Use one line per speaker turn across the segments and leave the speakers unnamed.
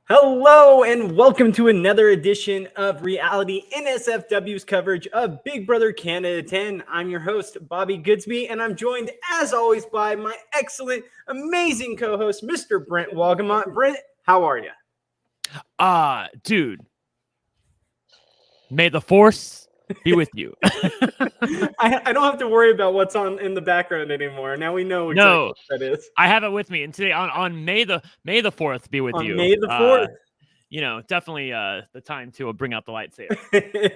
Hello and welcome to another edition of Reality NSFW's coverage of Big Brother Canada 10. I'm your host, Bobby Goodsby, and I'm joined as always by my excellent, amazing co-host, Mr. Brent Wolgamott. Brent, how are you?
Dude, may the force be with you.
I don't have to worry about what's on in the background anymore. Now we know exactly what that is.
I have it with me, and today on May the 4th be with
On
you.
May the 4th.
Definitely the time to bring out the lightsaber.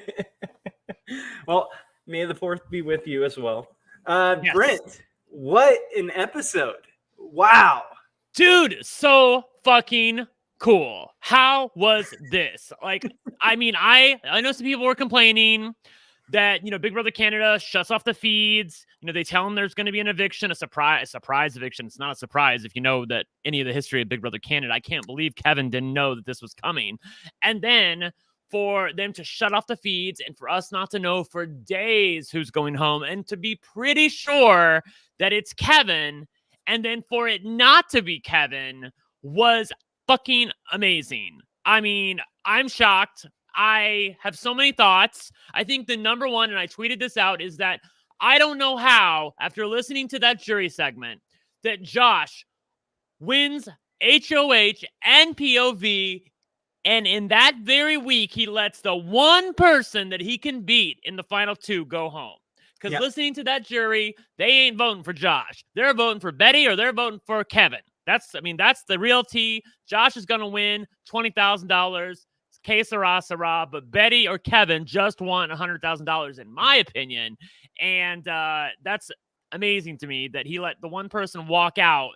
Well, May the 4th be with you as well.
Yes.
Brent, what an episode. Wow.
Dude, so fucking cool. How was this? I know some people were complaining that, Big Brother Canada shuts off the feeds. They tell them there's going to be an eviction, a surprise eviction. It's not a surprise if you know that any of the history of Big Brother Canada. I can't believe Kevin didn't know that this was coming. And then for them to shut off the feeds and for us not to know for days who's going home and to be pretty sure that it's Kevin, and then for it not to be Kevin was fucking amazing. I mean, I'm shocked. I have so many thoughts. I think the number one, and I tweeted this out, is that I don't know how, after listening to that jury segment, that Josh wins HOH and POV, and in that very week, he lets the one person that he can beat in the final two go home. Because listening to that jury, they ain't voting for Josh. They're voting for Betty or they're voting for Kevin. That's the real tea. Josh is going to win $20,000. Que sera, sera, but Betty or Kevin just won $100,000 in my opinion. And that's amazing to me that he let the one person walk out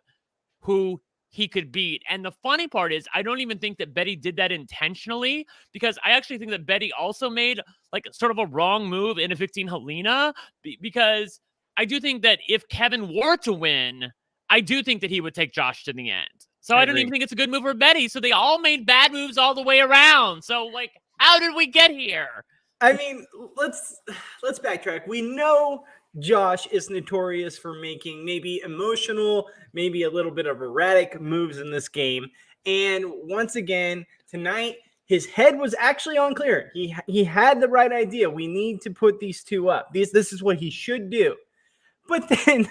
who he could beat. And the funny part is I don't even think that Betty did that intentionally, because I actually think that Betty also made like sort of a wrong move in evicting Helena, because I do think that if Kevin were to win, I do think that he would take Josh to the end. So I don't even think it's a good move for Betty. So they all made bad moves all the way around. So how did we get here?
I mean, let's backtrack. We know Josh is notorious for making maybe emotional, maybe a little bit of erratic moves in this game. And once again, tonight, his head was actually on clear. He had the right idea. We need to put these two up. This is what he should do. But then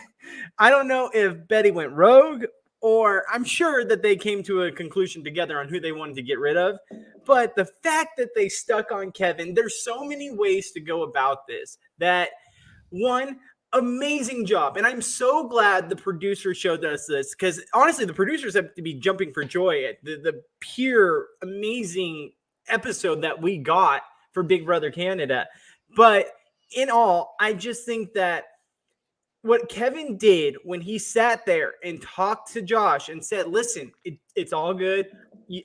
I don't know if Betty went rogue, or I'm sure that they came to a conclusion together on who they wanted to get rid of. But the fact that they stuck on Kevin, there's so many ways to go about this. That one, amazing job. And I'm so glad the producer showed us this, because honestly, the producers have to be jumping for joy at the pure amazing episode that we got for Big Brother Canada. But in all, I just think that what Kevin did when he sat there and talked to Josh and said, listen, it's all good.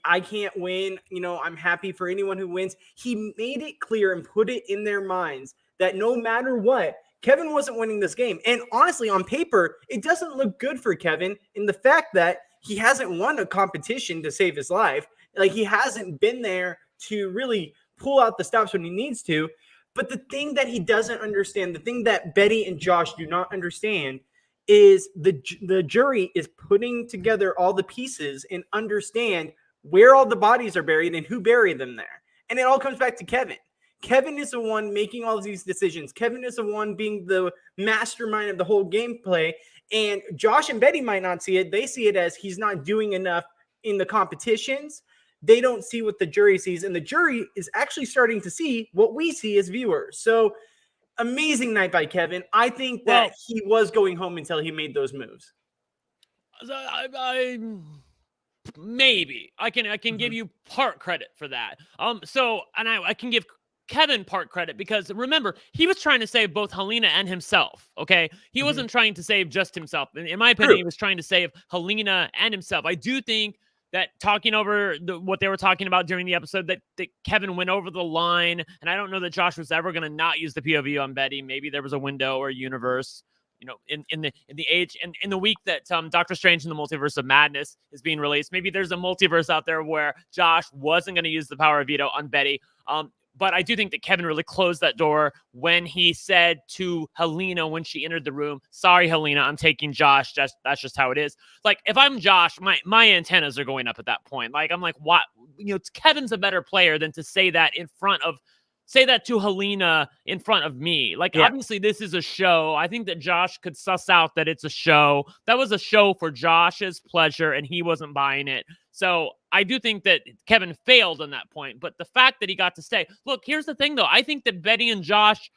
I can't win. I'm happy for anyone who wins. He made it clear and put it in their minds that no matter what, Kevin wasn't winning this game. And honestly, on paper, it doesn't look good for Kevin in the fact that he hasn't won a competition to save his life. Like, he hasn't been there to really pull out the stops when he needs to. But the thing that he doesn't understand, the thing that Betty and Josh do not understand, is the jury is putting together all the pieces and understand where all the bodies are buried and who buried them there. And it all comes back to Kevin. Kevin is the one making all of these decisions. Kevin is the one being the mastermind of the whole gameplay. And Josh and Betty might not see it. They see it as he's not doing enough in the competitions. They don't see what the jury sees, and the jury is actually starting to see what we see as viewers. So amazing night by Kevin. I think that he was going home until he made those moves.
Maybe I can give you part credit for that. I can give Kevin part credit, because remember, he was trying to save both Helena and himself. Okay, he wasn't trying to save just himself. In my opinion, he was trying to save Helena and himself. I do think that talking over what they were talking about during the episode, that Kevin went over the line, and I don't know that Josh was ever going to not use the POV on Betty. Maybe there was a window or a universe, in the age and in the week that Doctor Strange in the Multiverse of Madness is being released. Maybe there's a multiverse out there where Josh wasn't going to use the power of veto on Betty. But I do think that Kevin really closed that door when he said to Helena when she entered the room, "Sorry, Helena, I'm taking Josh. That's just how it is." Like, if I'm Josh, my antennas are going up at that point. Like, I'm like, what? Kevin's a better player than to say that to Helena in front of me. Like, obviously, this is a show. I think that Josh could suss out that it's a show. That was a show for Josh's pleasure, and he wasn't buying it. So I do think that Kevin failed on that point. But the fact that he got to stay. Look, here's the thing, though. I think that Betty and Josh,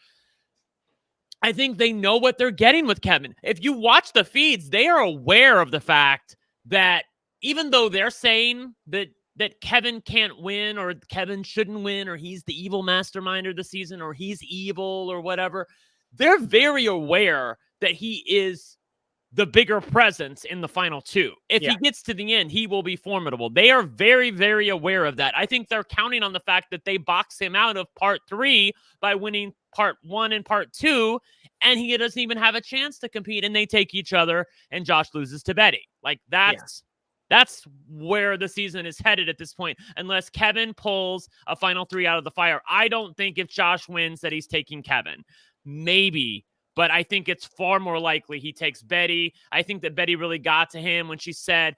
I think they know what they're getting with Kevin. If you watch the feeds, they are aware of the fact that even though they're saying that Kevin can't win, or Kevin shouldn't win, or he's the evil mastermind of the season, or he's evil or whatever, they're very aware that he is the bigger presence in the final two. If he gets to the end, he will be formidable. They are very, very aware of that. I think they're counting on the fact that they box him out of part 3 by winning part 1 and part 2, and he doesn't even have a chance to compete, and they take each other, and Josh loses to Betty. Like, that's where the season is headed at this point, unless Kevin pulls a final 3 out of the fire. I don't think if Josh wins that he's taking Kevin. Maybe, but I think it's far more likely he takes Betty. I think that Betty really got to him when she said,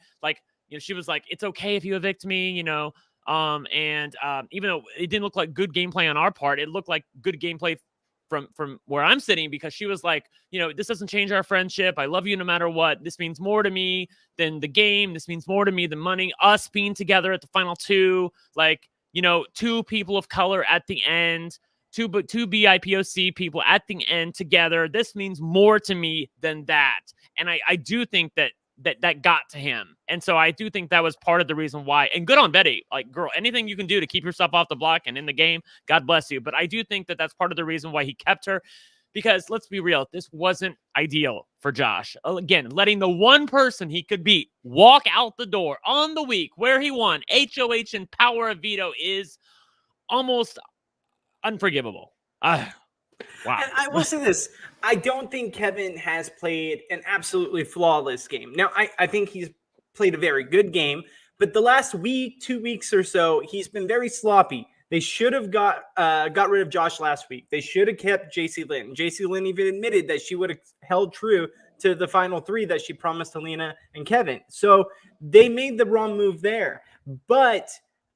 she was like, it's okay if you evict me, even though it didn't look like good gameplay on our part, it looked like good gameplay from where I'm sitting, because she was like, this doesn't change our friendship. I love you no matter what. This means more to me than the game. This means more to me than money. Us being together at the final 2, 2 people of color at the end, two BIPOC people at the end together. This means more to me than that. And I do think that got to him. And so I do think that was part of the reason why. And good on Betty. Like, girl, anything you can do to keep yourself off the block and in the game, God bless you. But I do think that that's part of the reason why he kept her. Because let's be real, this wasn't ideal for Josh. Again, letting the one person he could beat walk out the door on the week where he won HOH and power of veto is almost unforgivable. Wow.
And I will say this. I don't think Kevin has played an absolutely flawless game. Now, I think he's played a very good game, but the last week, 2 weeks or so, he's been very sloppy. They should have got rid of Josh last week. They should have kept JC Lynn. JC Lynn even admitted that she would have held true to the final 3 that she promised Helena and Kevin. So they made the wrong move there. But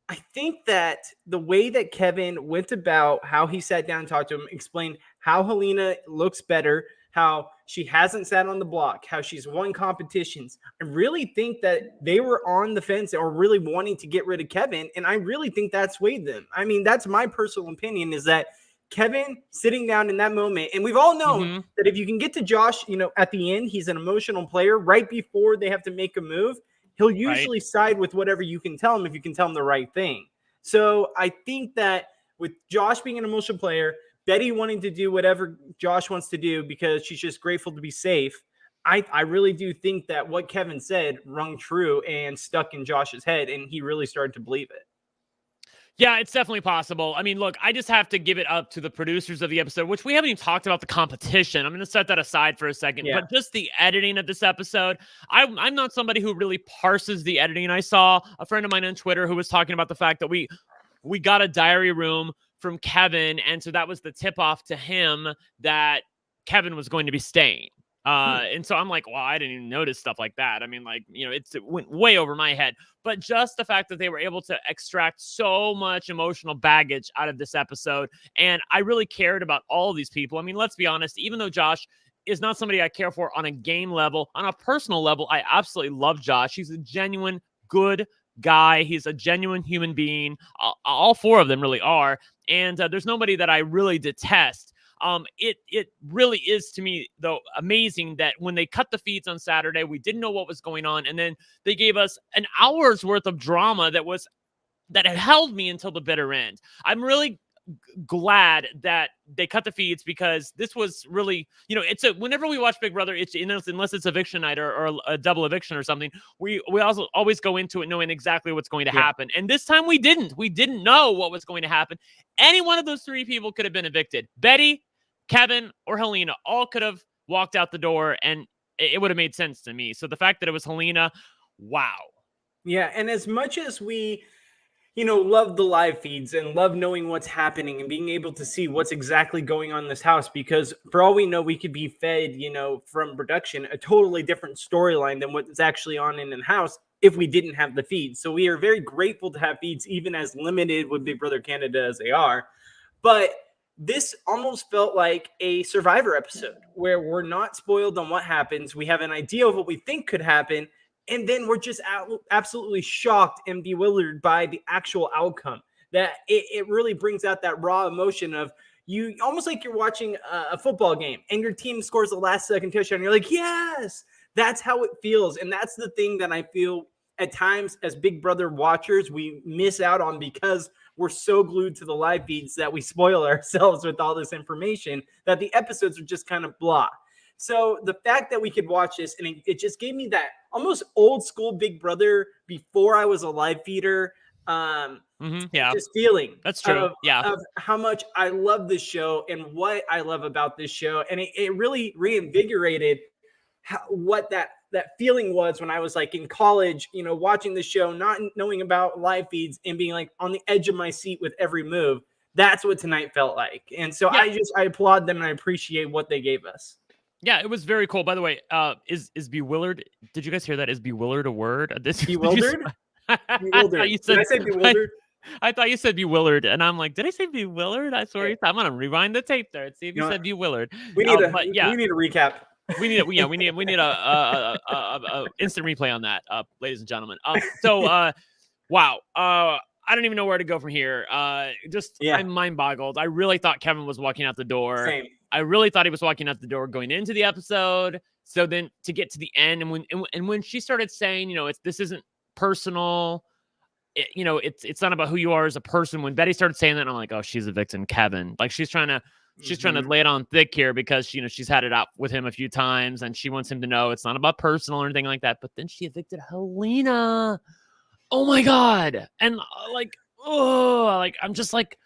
I think that the way that Kevin went about how he sat down and talked to him, explained how Helena looks better, how she hasn't sat on the block, how she's won competitions. I really think that they were on the fence or really wanting to get rid of Kevin, and I really think that swayed them. I mean, that's my personal opinion, is that Kevin sitting down in that moment, and we've all known that if you can get to Josh, at the end, he's an emotional player. Right before they have to make a move, he'll usually side with whatever you can tell him if you can tell him the right thing. So I think that with Josh being an emotional player, Betty wanting to do whatever Josh wants to do because she's just grateful to be safe, I really do think that what Kevin said rung true and stuck in Josh's head, and he really started to believe it.
Yeah, it's definitely possible. I mean, look, I just have to give it up to the producers of the episode, which we haven't even talked about the competition. I'm going to set that aside for a second. But just the editing of this episode, I'm not somebody who really parses the editing. I saw a friend of mine on Twitter who was talking about the fact that we got a diary room from Kevin, and so that was the tip-off to him that Kevin was going to be staying. And so I'm like, well, I didn't even notice stuff like that. I mean, it went way over my head. But just the fact that they were able to extract so much emotional baggage out of this episode, and I really cared about all of these people. I mean, let's be honest, even though Josh is not somebody I care for on a game level, on a personal level, I absolutely love Josh. He's a genuine good guy. He's a genuine human being. All 4 of them really are. And there's nobody that I really detest. It really is, to me, though, amazing that when they cut the feeds on Saturday, we didn't know what was going on, and then they gave us an hour's worth of drama that had held me until the bitter end. I'm really glad that they cut the feeds, because this was really, whenever we watch Big Brother, it's unless it's eviction night or a double eviction or something, we also always go into it knowing exactly what's going to happen. And this time we didn't know what was going to happen. Any one of those 3 people could have been evicted. Betty, Kevin, or Helena all could have walked out the door, and it would have made sense to me. So the fact that it was Helena, wow.
Yeah, and as much as we love the live feeds and love knowing what's happening and being able to see what's exactly going on in this house, because for all we know, we could be fed, from production, a totally different storyline than what's actually on in the house. if we didn't have the feeds. So we are very grateful to have feeds, even as limited with Big Brother Canada as they are. But this almost felt like a Survivor episode where we're not spoiled on what happens. We have an idea of what we think could happen, and then we're just absolutely shocked and bewildered by the actual outcome. That it really brings out that raw emotion of you, almost like you're watching a football game and your team scores the last second touchdown. And you're like, yes, that's how it feels. And that's the thing that I feel at times as Big Brother watchers, we miss out on because we're so glued to the live feeds that we spoil ourselves with all this information that the episodes are just kind of blah. So the fact that we could watch this, and it just gave me that almost old school Big Brother before I was a live feeder, just feeling.
That's true.
Of how much I love this show and what I love about this show. And it really reinvigorated what that feeling was when I was like in college, watching the show, not knowing about live feeds and being like on the edge of my seat with every move. That's what tonight felt like. And so I applaud them and I appreciate what they gave us.
Yeah, it was very cool. By the way, is bewildered? Did you guys hear that? Is bewildered a word?
Bewildered? Bewildered. Did I say bewildered?
I thought you said bewildered, and I'm like, did I say bewildered? I'm sorry. I'm gonna rewind the tape there and see if you said bewildered.
We need we need a recap.
We need a instant replay on that, ladies and gentlemen. Wow. I don't even know where to go from here. I'm mind boggled. I really thought Kevin was walking out the door.
Same.
I really thought he was walking out the door going into the episode. So then to get to the end, and when she started saying, this isn't personal. It's not about who you are as a person. When Betty started saying that, I'm like, oh, she's evicting Kevin. Like she's trying to lay it on thick here because, she's had it out with him a few times and she wants him to know it's not about personal or anything like that. But then she evicted Helena. Oh my God. And I'm just like,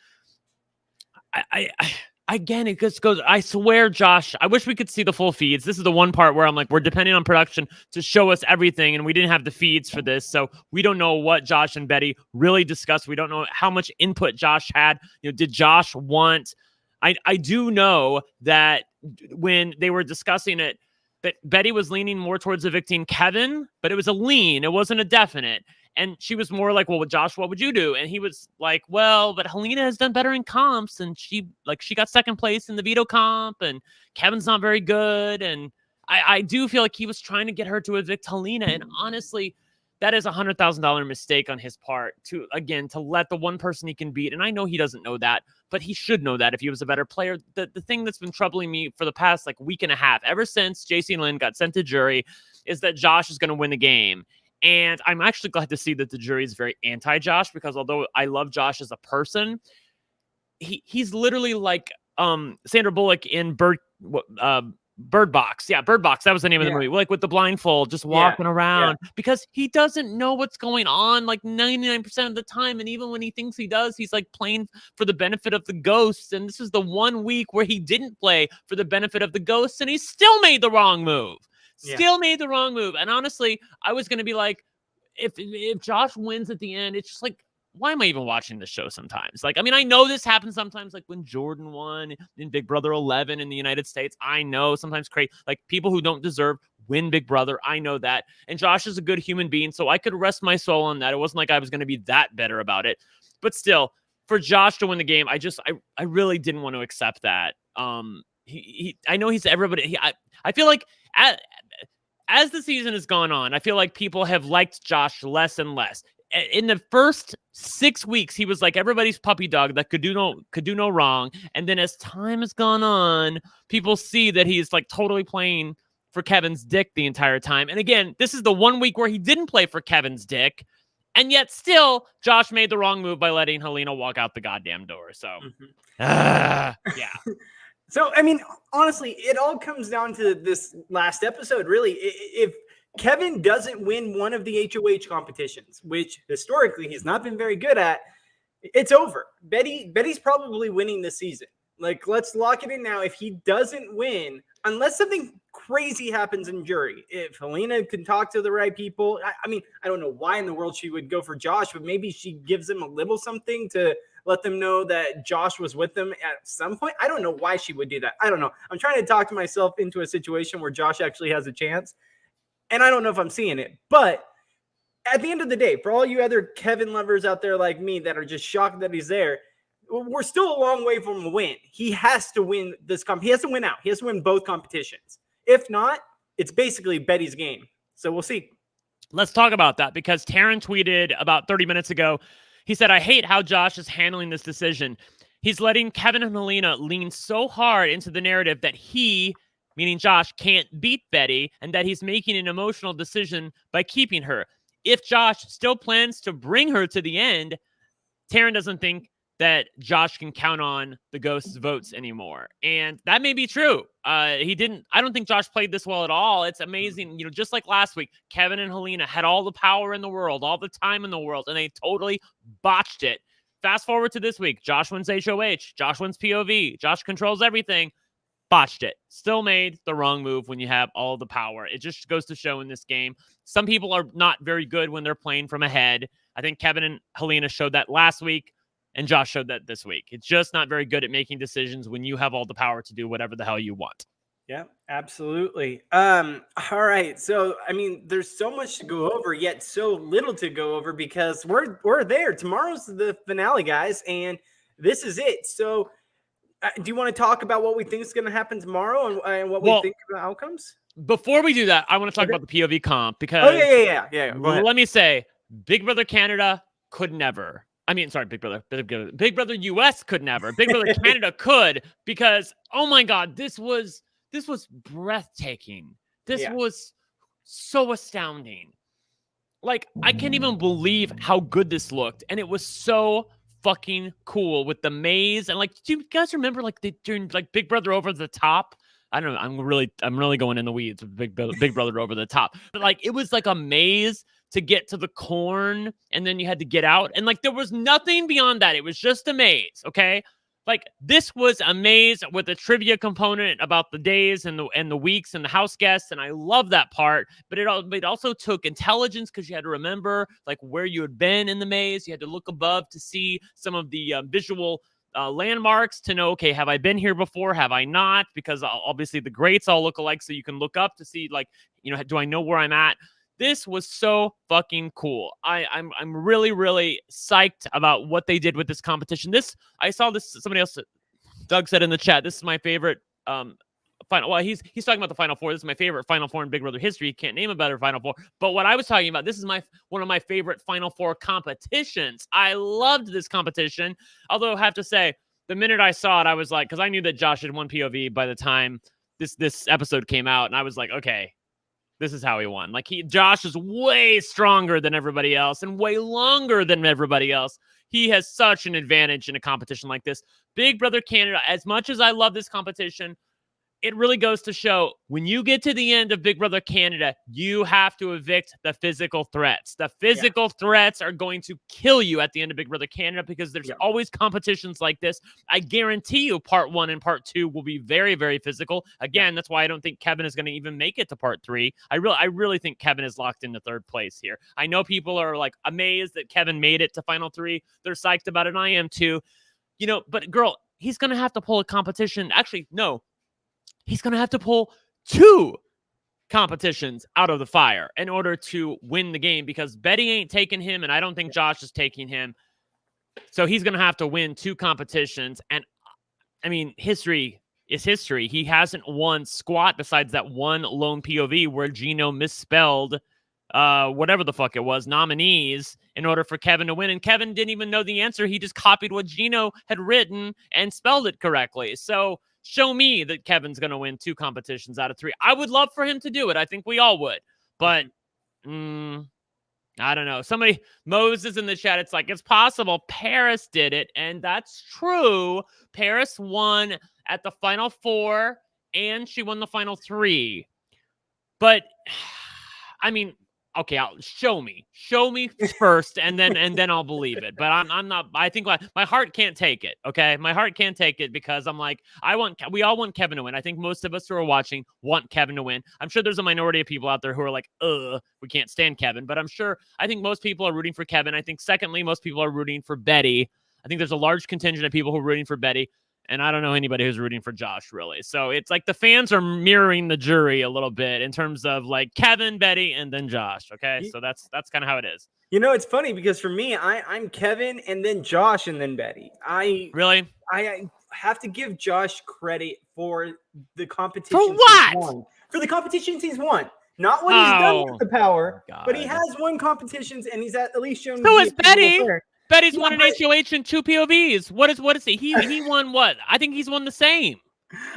again, it just goes, I swear, Josh, I wish we could see the full feeds. This is the one part where I'm like, we're depending on production to show us everything. And we didn't have the feeds for this. So we don't know what Josh and Betty really discussed. We don't know how much input Josh had. Did Josh want, I do know that when they were discussing it, that Betty was leaning more towards evicting Kevin, but it was a lean. It wasn't a definite. And she was more like, well, Josh, what would you do? And he was like, well, but Helena has done better in comps. And she got second place in the veto comp and Kevin's not very good. And I do feel like he was trying to get her to evict Helena. And honestly, that is $100,000 mistake on his part to let the one person he can beat. And I know he doesn't know that, but he should know that if he was a better player. The thing that's been troubling me for the past week and a half, ever since JC and Lynn got sent to jury, is that Josh is going to win the game. And I'm actually glad to see that the jury is very anti-Josh, because although I love Josh as a person, he's literally like Sandra Bullock in Bird Box. Yeah, Bird Box. That was the name of the movie. Like with the blindfold, just walking around because he doesn't know what's going on 99% of the time. And even when he thinks he does, he's playing for the benefit of the ghosts. And this is the 1 week where he didn't play for the benefit of the ghosts, and he still made the wrong move. Made the wrong move. And honestly, I was going to be like, if Josh wins at the end, it's just why am I even watching this show sometimes? I know this happens sometimes, when Jordan won in Big Brother 11 in the United States. I know sometimes people who don't deserve win Big Brother. I know that. And Josh is a good human being, so I could rest my soul on that. It wasn't like I was going to be that bitter about it. But still, for Josh to win the game, I really didn't want to accept that. I know he's everybody. I feel like as the season has gone on, I feel like people have liked Josh less and less. In the first 6 weeks, he was like everybody's puppy dog that could do no wrong. And then as time has gone on, people see that he's totally playing for Kevin's dick the entire time. And again, this is the 1 week where he didn't play for Kevin's dick. And yet still, Josh made the wrong move by letting Helena walk out the goddamn door. So, yeah.
So, honestly, it all comes down to this last episode, really. If Kevin doesn't win one of the HOH competitions, which historically he's not been very good at, it's over. Betty's probably winning this season. Let's lock it in now. If he doesn't win, unless something crazy happens in jury, if Helena can talk to the right people, I don't know why in the world she would go for Josh, but maybe she gives him a little something to let them know that Josh was with them at some point. I don't know why she would do that. I don't know. I'm trying to talk to myself into a situation where Josh actually has a chance, and I don't know if I'm seeing it. But at the end of the day, for all you other Kevin lovers out there like me that are just shocked that he's there, we're still a long way from a win. He has to win this he has to win out. He has to win both competitions. If not, it's basically Betty's game. So we'll see.
Let's talk about that, because Taryn tweeted about 30 minutes ago. He said, I hate how Josh is handling this decision. He's letting Kevin and Helena lean so hard into the narrative that he, meaning Josh, can't beat Betty, and that he's making an emotional decision by keeping her. If Josh still plans to bring her to the end, Taryn doesn't think that Josh can count on the Ghost's votes anymore. And that may be true. I don't think Josh played this well at all. It's amazing. You know, just like last week, Kevin and Helena had all the power in the world, all the time in the world, and they totally botched it. Fast forward to this week. Josh wins HOH. Josh wins POV. Josh controls everything. Botched it. Still made the wrong move when you have all the power. It just goes to show in this game. Some people are not very good when they're playing from ahead. I think Kevin and Helena showed that last week, and Josh showed that this week. It's just not very good at making decisions when you have all the power to do whatever the hell you want.
Yeah, absolutely. All right. So, I mean, there's so much to go over, yet so little to go over, because we're there. Tomorrow's the finale, guys, and this is it. So, do you want to talk about what we think is going to happen tomorrow and what we think about outcomes?
Before we do that, I want to talk about the POV comp, because
yeah. Go ahead.
Let me say, Big Brother Canada could never. I mean, sorry, Big Brother US could never. Big Brother Canada could, because oh my God, this was breathtaking. This was so astounding. Like, I can't even believe how good this looked, and it was so fucking cool with the maze. And like, do you guys remember like during like Big Brother Over the Top? I don't know. I'm really going in the weeds with Big Brother Over the Top. But like, it was like a maze to get to the corn, and then you had to get out, and like there was nothing beyond that. It was just a maze. Okay. Like, this was a maze with a trivia component about the days and the weeks and the house guests, and I love that part. But it also took intelligence, because you had to remember like where you had been in the maze. You had to look above to see some of the visual landmarks to know, okay, have I been here before? Have I not? Because obviously the greats all look alike, so you can look up to see, like, you know, do I know where I'm at? This was so fucking cool. I'm really, really psyched about what they did with this competition. I saw this, somebody else, Doug said in the chat, this is my favorite final. Well, he's talking about the Final Four. This is my favorite Final Four in Big Brother history. He can't name a better Final Four. But what I was talking about, this is one of my favorite Final Four competitions. I loved this competition. Although I have to say, the minute I saw it, I was like, because I knew that Josh had won POV by the time this episode came out, and I was like, okay, this is how he won. Like, Josh is way stronger than everybody else and way longer than everybody else. He has such an advantage in a competition like this. Big Brother Canada, as much as I love this competition, it really goes to show, when you get to the end of Big Brother Canada, you have to evict the physical threats. The physical threats are going to kill you at the end of Big Brother Canada, because there's always competitions like this. I guarantee you part 1 and part 2 will be very, very physical. Again, that's why I don't think Kevin is going to even make it to part 3. I really think Kevin is locked into 3rd place here. I know people are like amazed that Kevin made it to final 3. They're psyched about it, and I am too. You know, but girl, he's going to have to pull a competition. Actually, no. He's going to have to pull 2 competitions out of the fire in order to win the game, because Betty ain't taking him, and I don't think Josh is taking him. So he's going to have to win 2 competitions. And I mean, history is history. He hasn't won squat besides that one lone POV where Gino misspelled whatever the fuck it was, nominees, in order for Kevin to win. And Kevin didn't even know the answer. He just copied what Gino had written and spelled it correctly. So show me that Kevin's going to win 2 competitions out of 3. I would love for him to do it. I think we all would. But I don't know. Moses in the chat, it's like, it's possible Paris did it. And that's true. Paris won at the Final 4, and she won the Final 3. But, I mean, okay, show me first, and then I'll believe it. But I'm not. I think my heart can't take it. Okay, my heart can't take it, because I'm like, we all want Kevin to win. I think most of us who are watching want Kevin to win. I'm sure there's a minority of people out there who are like, we can't stand Kevin. But I think most people are rooting for Kevin. I think secondly, most people are rooting for Betty. I think there's a large contingent of people who are rooting for Betty. And I don't know anybody who's rooting for Josh, really. So it's like the fans are mirroring the jury a little bit in terms of like Kevin, Betty, and then Josh. Okay, so that's kind of how it is.
You know, it's funny because for me, I'm Kevin and then Josh and then Betty. I have to give Josh credit for the competition.
For what?
He's won. For the competitions he's won. Not what he's done with the power, but he has won competitions and he's at least shown.
So is Betty. Betty's won an HOH and 2 POVs. What is he? He won what? I think he's won the same.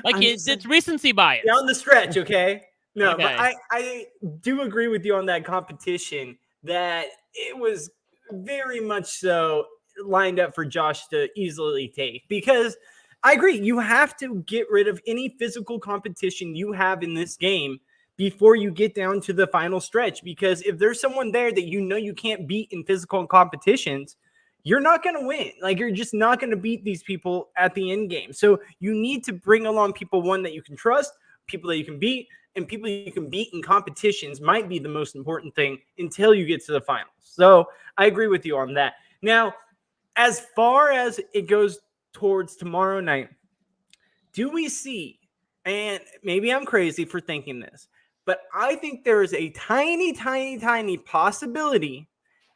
Like it's recency bias.
Down the stretch, okay? No, okay. But I do agree with you on that competition that it was very much so lined up for Josh to easily take, because I agree. You have to get rid of any physical competition you have in this game before you get down to the final stretch, because if there's someone there that you can't beat in physical competitions, you're not going to win. Like, you're just not going to beat these people at the end game. So you need to bring along people, one, that you can trust, people that you can beat, and people you can beat in competitions might be the most important thing until you get to the finals. So I agree with you on that. Now, as far as it goes towards tomorrow night, do we see, and maybe I'm crazy for thinking this, but I think there is a tiny, tiny, tiny possibility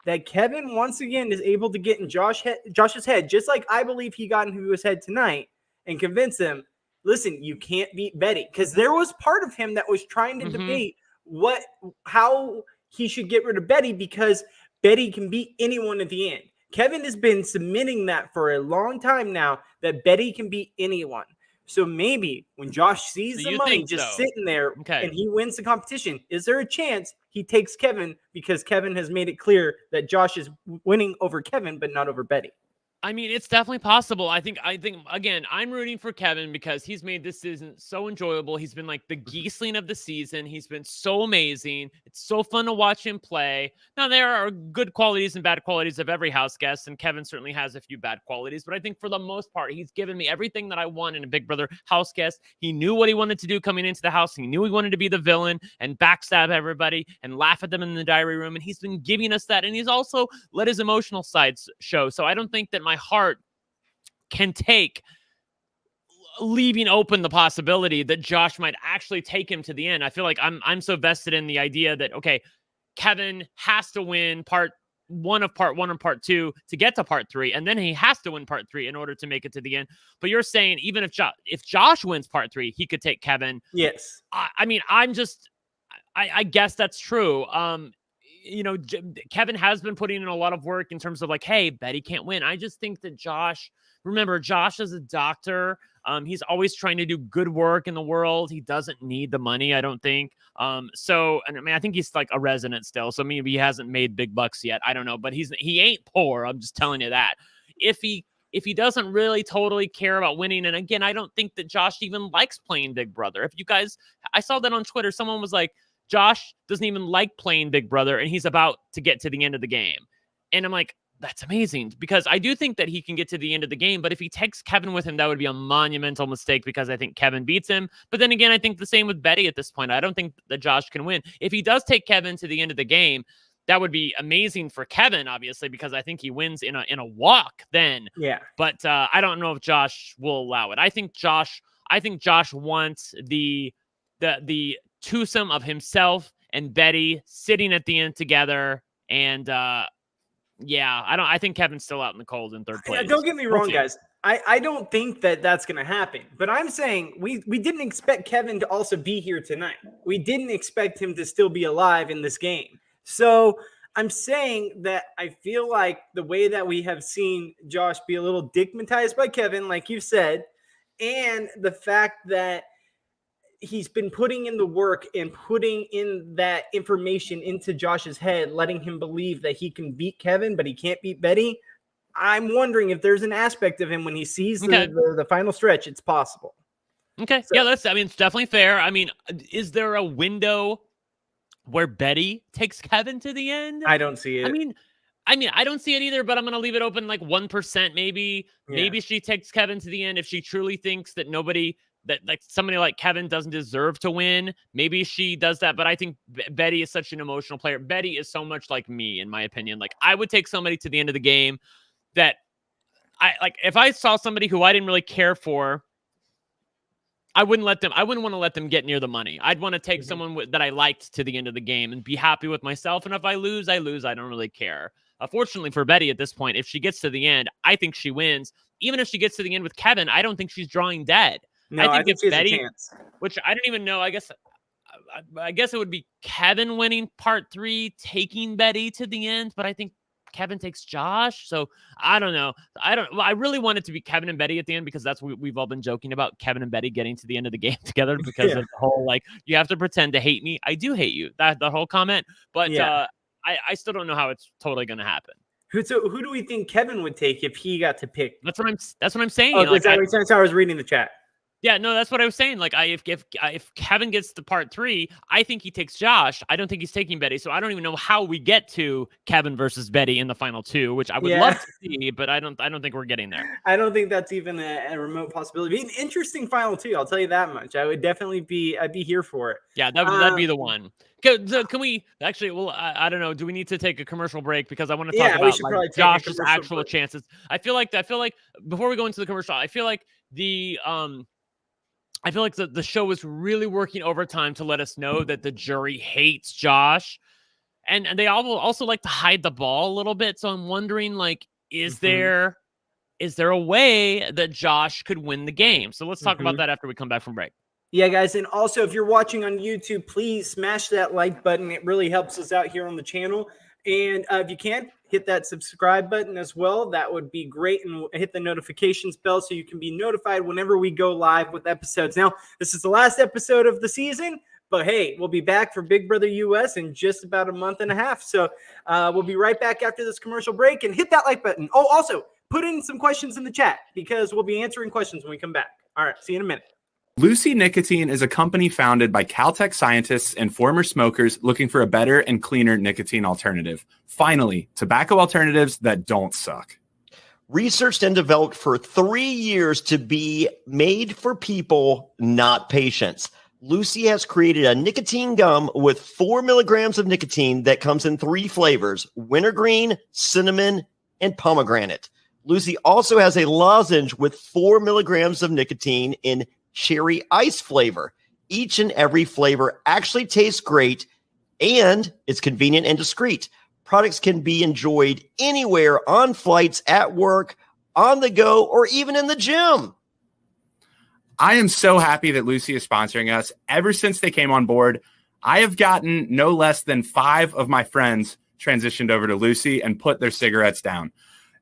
that Kevin once again is able to get in Josh's head, just like I believe he got into his head tonight, and convince him, listen, you can't beat Betty. Because there was part of him that was trying to debate how he should get rid of Betty, because Betty can beat anyone at the end. Kevin has been submitting that for a long time now, that Betty can beat anyone. So maybe when Josh sees the money just sitting there and he wins the competition, is there a chance he takes Kevin, because Kevin has made it clear that Josh is winning over Kevin, but not over Betty?
I mean, it's definitely possible. I think again, I'm rooting for Kevin because he's made this season so enjoyable. He's been like the Giesling of the season. He's been so amazing. It's so fun to watch him play. Now, there are good qualities and bad qualities of every house guest, and Kevin certainly has a few bad qualities, but I think for the most part, he's given me everything that I want in a Big Brother house guest. He knew what he wanted to do coming into the house. He knew he wanted to be the villain and backstab everybody and laugh at them in the diary room, and he's been giving us that, and he's also let his emotional sides show. So I don't think that my heart can take leaving open the possibility that Josh might actually take him to the end. I feel like I'm so vested in the idea that, okay, Kevin has to win part 1 and part 2 to get to part 3, and then he has to win part 3 in order to make it to the end. But you're saying even if Josh wins part 3, he could take Kevin.
Yes.
I mean, I guess that's true. You know, Kevin has been putting in a lot of work in terms of like, hey, Betty can't win. I just think that Josh is a doctor. He's always trying to do good work in the world. He doesn't need the money, I don't think. So, and I mean, I think he's like a resident still. So maybe he hasn't made big bucks yet. I don't know, but he ain't poor. I'm just telling you that. If he doesn't really totally care about winning, and again, I don't think that Josh even likes playing Big Brother. If you guys, I saw that on Twitter, someone was like, Josh doesn't even like playing Big Brother, and he's about to get to the end of the game. And I'm like, that's amazing, because I do think that he can get to the end of the game, but if he takes Kevin with him, that would be a monumental mistake, because I think Kevin beats him. But then again, I think the same with Betty at this point. I don't think that Josh can win. If he does take Kevin to the end of the game, that would be amazing for Kevin, obviously, because I think he wins in a walk then.
Yeah.
But I don't know if Josh will allow it. I think Josh wants the twosome of himself and Betty sitting at the end together. And I think Kevin's still out in the cold in third place.
Don't get me wrong, guys. I don't think that that's going to happen. But I'm saying we didn't expect Kevin to also be here tonight. We didn't expect him to still be alive in this game. So I'm saying that I feel like the way that we have seen Josh be a little digmatized by Kevin, like you said, and the fact that he's been putting in the work and putting in that information into Josh's head, letting him believe that he can beat Kevin, but he can't beat Betty. I'm wondering if there's an aspect of him when he sees the final stretch, it's possible.
Okay. So, yeah, it's definitely fair. I mean, is there a window where Betty takes Kevin to the end?
I don't see it.
I mean, I don't see it either, but I'm going to leave it open like 1% maybe. Yeah. Maybe she takes Kevin to the end if she truly thinks that somebody like Kevin doesn't deserve to win. Maybe she does that, but I think Betty is such an emotional player. Betty is so much like me, in my opinion. Like, I would take somebody to the end of the game that if I saw somebody who I didn't really care for, I wouldn't want to let them get near the money. I'd want to take someone that I liked to the end of the game and be happy with myself. And if I lose, I lose. I don't really care. Fortunately for Betty at this point, if she gets to the end, I think she wins. Even if she gets to the end with Kevin, I don't think she's drawing dead.
No, I think if Betty, a chance.
Which I don't even know. I guess it would be Kevin winning part 3, taking Betty to the end. But I think Kevin takes Josh. So I don't know. I really want it to be Kevin and Betty at the end, because that's what we've all been joking about, Kevin and Betty getting to the end of the game together because of the whole, like, you have to pretend to hate me. I do hate you. The whole comment. But I still don't know how it's totally going to happen.
Who do we think Kevin would take if he got to pick?
That's what I'm saying.
Oh, like, that's how I was reading the chat.
Yeah, no, that's what I was saying. Like, if Kevin gets to part 3, I think he takes Josh. I don't think he's taking Betty. So I don't even know how we get to Kevin versus Betty in the final 2, which I would love to see, but I don't think we're getting there.
I don't think that's even a remote possibility. It'd be an interesting final 2. I'll tell you that much. I'd be here for it.
Yeah, that'd be the one. Can we actually? Well, I don't know. Do we need to take a commercial break, because I want to talk about like Josh's actual chances? I feel like before we go into the commercial, I feel like the show was really working overtime to let us know that the jury hates Josh, and they also like to hide the ball a little bit. So I'm wondering, like, is there a way that Josh could win the game? So let's talk about that after we come back from break.
Yeah, guys. And also, if you're watching on YouTube, please smash that like button. It really helps us out here on the channel. And if you can, hit that subscribe button as well. That would be great. And hit the notifications bell so you can be notified whenever we go live with episodes. Now, this is the last episode of the season, but hey, we'll be back for Big Brother US in just about a month and a half. So we'll be right back after this commercial break, and hit that like button. Oh, also, put in some questions in the chat, because we'll be answering questions when we come back. All right, see you in a minute.
Lucy Nicotine is a company founded by Caltech scientists and former smokers looking for a better and cleaner nicotine alternative. Finally, tobacco alternatives that don't suck.
Researched and developed for 3 years to be made for people, not patients. Lucy has created a nicotine gum with 4 milligrams of nicotine that comes in 3 flavors: wintergreen, cinnamon, and pomegranate. Lucy also has a lozenge with 4 milligrams of nicotine in cherry ice flavor. Each and every flavor actually tastes great, and it's convenient and discreet. Products can be enjoyed anywhere, on flights, at work, on the go, or even in the gym.
I am so happy that Lucy is sponsoring us. Ever since they came on board, I have gotten no less than 5 of my friends transitioned over to Lucy and put their cigarettes down.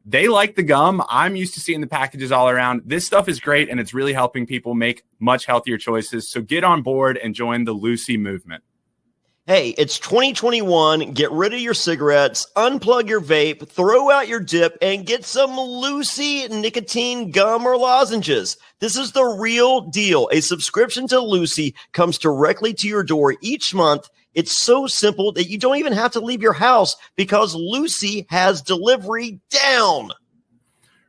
They like the gum. I'm used to seeing the packages all around. This stuff is great, and it's really helping people make much healthier choices. So get on board and join the Lucy movement.
Hey, it's 2021. Get rid of your cigarettes, unplug your vape, throw out your dip, and get some Lucy nicotine gum or lozenges. This is the real deal. A subscription to Lucy comes directly to your door each month. It's so simple that you don't even have to leave your house, because Lucy has delivery down.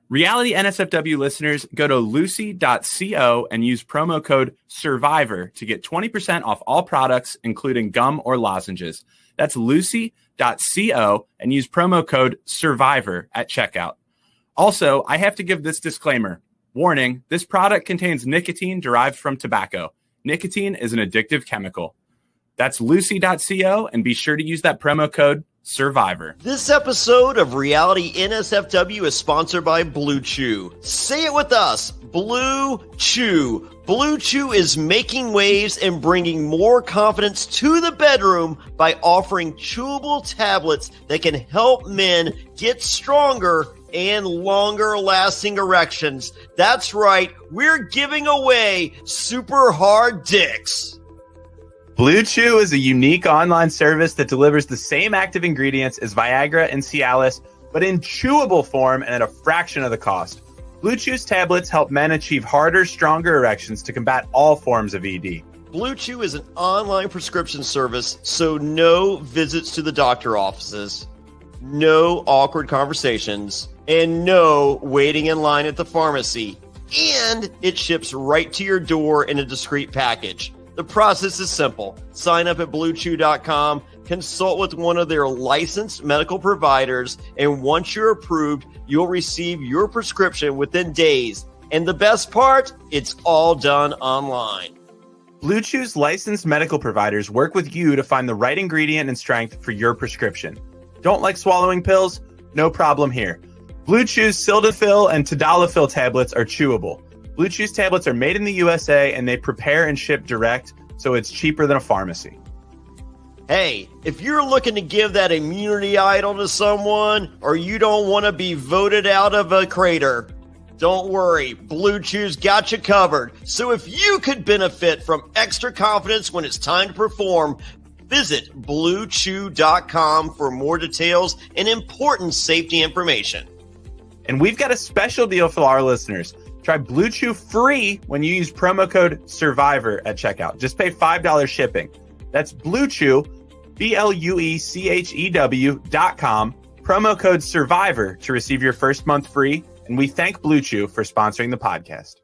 Reality NSFW listeners, go to lucy.co and use promo code SURVIVOR to get 20% off all products, including gum or lozenges. That's lucy.co and use promo code SURVIVOR at checkout. Also, I have to give this disclaimer. Warning, this product contains nicotine derived from tobacco. Nicotine is an addictive chemical. That's lucy.co, and be sure to use that promo code SURVIVOR.
This episode of Reality NSFW is sponsored by Blue Chew. Say it with us, Blue Chew. Blue Chew is making waves and bringing more confidence to the bedroom by offering chewable tablets that can help men get stronger and longer lasting erections. That's right, we're giving away super hard dicks.
Blue Chew is a unique online service that delivers the same active ingredients as Viagra and Cialis, but in chewable form and at a fraction of the cost. Blue Chew's tablets help men achieve harder, stronger erections to combat all forms of ED.
Blue Chew is an online prescription service, so no visits to the doctor offices, no awkward conversations, and no waiting in line at the pharmacy. And it ships right to your door in a discreet package. The process is simple. Sign up at BlueChew.com, Consult with one of their licensed medical providers, and once you're approved, you'll receive your prescription within days. And the best part, it's all done online.
Blue Chew's licensed medical providers work with you to find the right ingredient and strength for your prescription. Don't like swallowing pills? No problem here. Blue Chew's Sildenafil and Tadalafil tablets are chewable. Blue Chew's tablets are made in the USA and they prepare and ship direct, so it's cheaper than a pharmacy.
Hey, if you're looking to give that immunity idol to someone, or you don't want to be voted out of a crater, don't worry, Blue Chew's got you covered. So if you could benefit from extra confidence when it's time to perform, visit BlueChew.com for more details and important safety information.
And we've got a special deal for our listeners. Try Blue Chew free when you use promo code SURVIVOR at checkout. Just pay $5 shipping. That's Blue Chew, BlueChew.com, promo code SURVIVOR to receive your first month free. And we thank Blue Chew for sponsoring the podcast.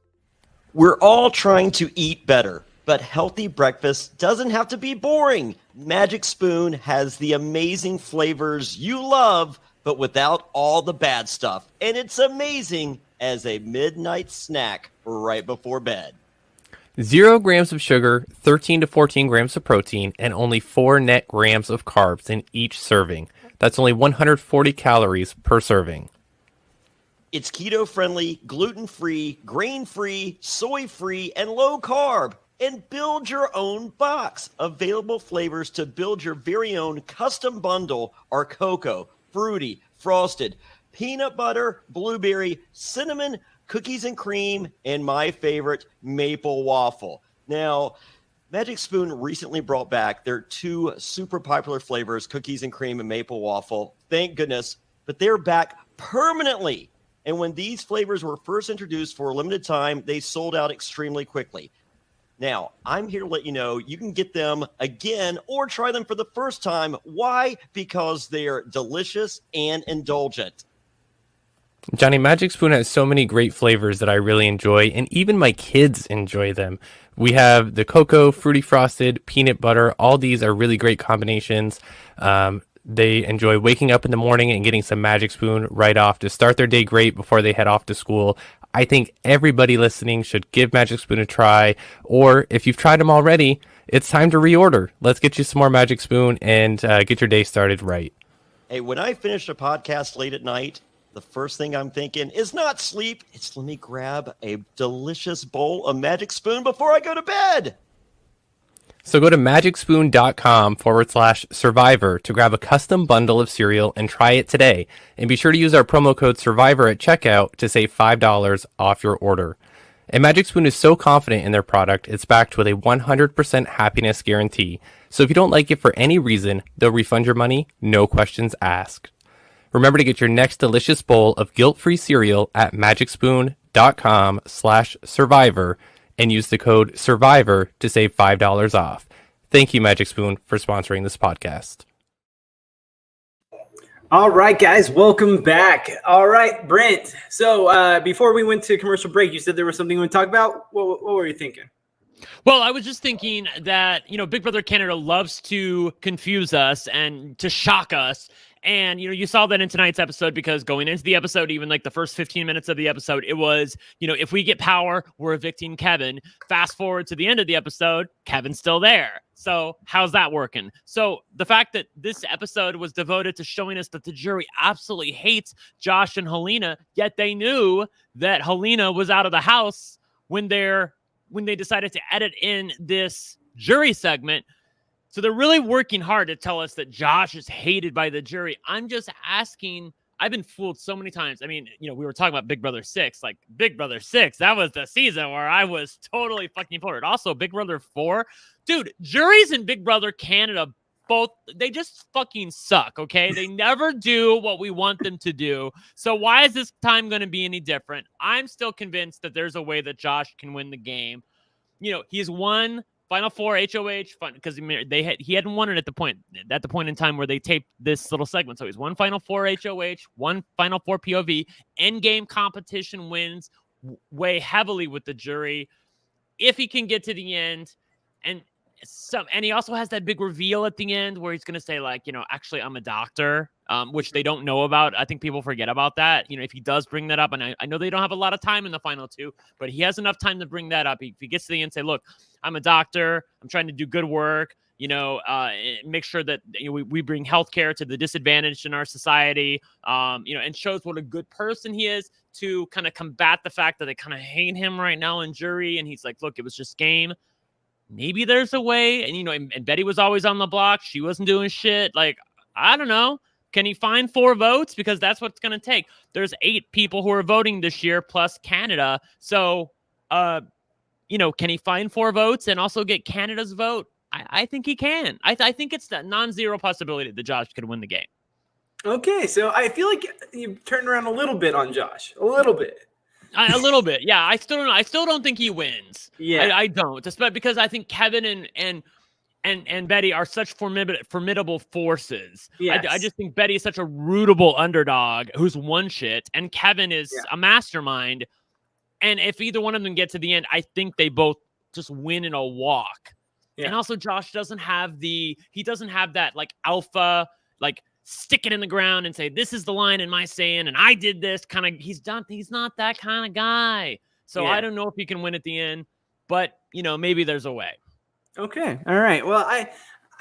We're all trying to eat better, but healthy breakfast doesn't have to be boring. Magic Spoon has the amazing flavors you love, but without all the bad stuff. And it's amazing as a midnight snack right before bed.
0 grams of sugar, 13 to 14 grams of protein, and only 4 net grams of carbs in each serving. That's only 140 calories per serving.
It's keto-friendly, gluten-free, grain-free, soy-free, and low-carb. And build your own box. Available flavors to build your very own custom bundle are cocoa, fruity, frosted, peanut butter, blueberry, cinnamon, cookies and cream, and my favorite, maple waffle. Now, Magic Spoon recently brought back their 2 super popular flavors, cookies and cream and maple waffle. Thank goodness. But they're back permanently. And when these flavors were first introduced for a limited time, they sold out extremely quickly. Now, I'm here to let you know you can get them again or try them for the first time. Why? Because they're delicious and indulgent.
Johnny, Magic Spoon has so many great flavors that I really enjoy, and even my kids enjoy them. We have the cocoa, fruity frosted, peanut butter. All these are really great combinations. They enjoy waking up in the morning and getting some Magic Spoon right off to start their day great before they head off to school. I think everybody listening should give Magic Spoon a try, or if you've tried them already, it's time to reorder. Let's get you some more Magic Spoon and get your day started right.
Hey, when I finish a podcast late at night, the first thing I'm thinking is not sleep. It's let me grab a delicious bowl of Magic Spoon before I go to bed.
So go to magicspoon.com/survivor to grab a custom bundle of cereal and try it today. And be sure to use our promo code SURVIVOR at checkout to save $5 off your order. And Magic Spoon is so confident in their product, it's backed with a 100% happiness guarantee. So if you don't like it for any reason, they'll refund your money, no questions asked. Remember to get your next delicious bowl of guilt-free cereal at magicspoon.com/survivor and use the code SURVIVOR to save $5 off. Thank you, Magic Spoon, for sponsoring this podcast.
All right, guys, welcome back. All right, Brent. So before we went to commercial break, you said there was something you want to talk about. What were you thinking?
Well, I was just thinking that, Big Brother Canada loves to confuse us and to shock us. And, you saw that in tonight's episode, because going into the episode, even like the first 15 minutes of the episode, it was, if we get power, we're evicting Kevin. Fast forward to the end of the episode, Kevin's still there. So how's that working? So the fact that this episode was devoted to showing us that the jury absolutely hates Josh and Helena, yet they knew that Helena was out of the house when they decided to edit in this jury segment. So they're really working hard to tell us that Josh is hated by the jury. I'm just asking, I've been fooled so many times. I mean, we were talking about Big Brother 6, like Big Brother 6. That was the season where I was totally fucking forward. Also, Big Brother 4. Dude, juries in Big Brother Canada, both, they just fucking suck, okay? They never do what we want them to do. So why is this time going to be any different? I'm still convinced that there's a way that Josh can win the game. He's won Final Four HOH because he hadn't won it at the point in time where they taped this little segment. So he's won Final Four HOH, one Final Four POV, endgame competition wins weigh heavily with the jury. If he can get to the end, and and he also has that big reveal at the end where he's going to say like, actually I'm a doctor, which they don't know about. I think people forget about that. If he does bring that up, and I know they don't have a lot of time in the final two, but he has enough time to bring that up. If he gets to the end, say, look, I'm a doctor. I'm trying to do good work. Make sure that we bring healthcare to the disadvantaged in our society, and shows what a good person he is to kind of combat the fact that they kind of hate him right now in jury. And he's like, look, it was just game. Maybe there's a way. And, and Betty was always on the block. She wasn't doing shit. Like, I don't know. Can he find 4 votes? Because that's what it's going to take. There's 8 people who are voting this year plus Canada. So, can he find 4 votes and also get Canada's vote? I think he can. I think it's that non-zero possibility that Josh could win the game.
Okay, so I feel like you turned around a little bit on Josh. A little bit.
A little bit, yeah. I still don't think he wins.
Yeah,
I don't, especially because I think Kevin and Betty are such formidable forces.
yes.
I just think Betty is such a rootable underdog who's won shit, and Kevin is a mastermind. And if either one of them get to the end, I think they both just win in a walk. Yeah. And also, Josh doesn't have that like alpha, like stick it in the ground and say, this is the line in my saying, and I did this kind of. He's not that kind of guy. So I don't know if he can win at the end, but maybe there's a way.
Okay. All right. Well, I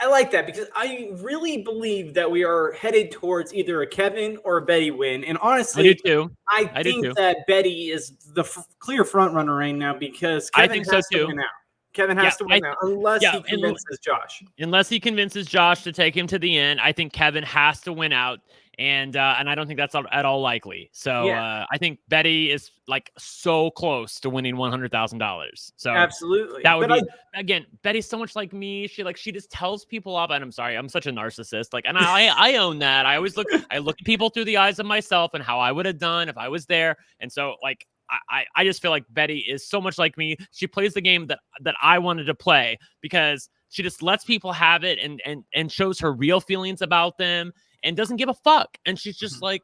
like that because I really believe that we are headed towards either a Kevin or a Betty win. And honestly,
I do too.
I think that Betty is the clear front runner right now because Kevin
I think
has
so
to
too.
win out. Kevin has to win out unless he convinces Josh.
Unless he convinces Josh to take him to the end, I think Kevin has to win out, and I don't think that's at all likely. So I think Betty is like so close to winning $100,000. So
absolutely,
that would be again. Betty's so much like me. She just tells people off, and I'm sorry, I'm such a narcissist. Like, and I own that. I always look at people through the eyes of myself and how I would have done if I was there, and so like. I just feel like Betty is so much like me. She plays the game that I wanted to play because she just lets people have it and shows her real feelings about them and doesn't give a fuck. And she's just like,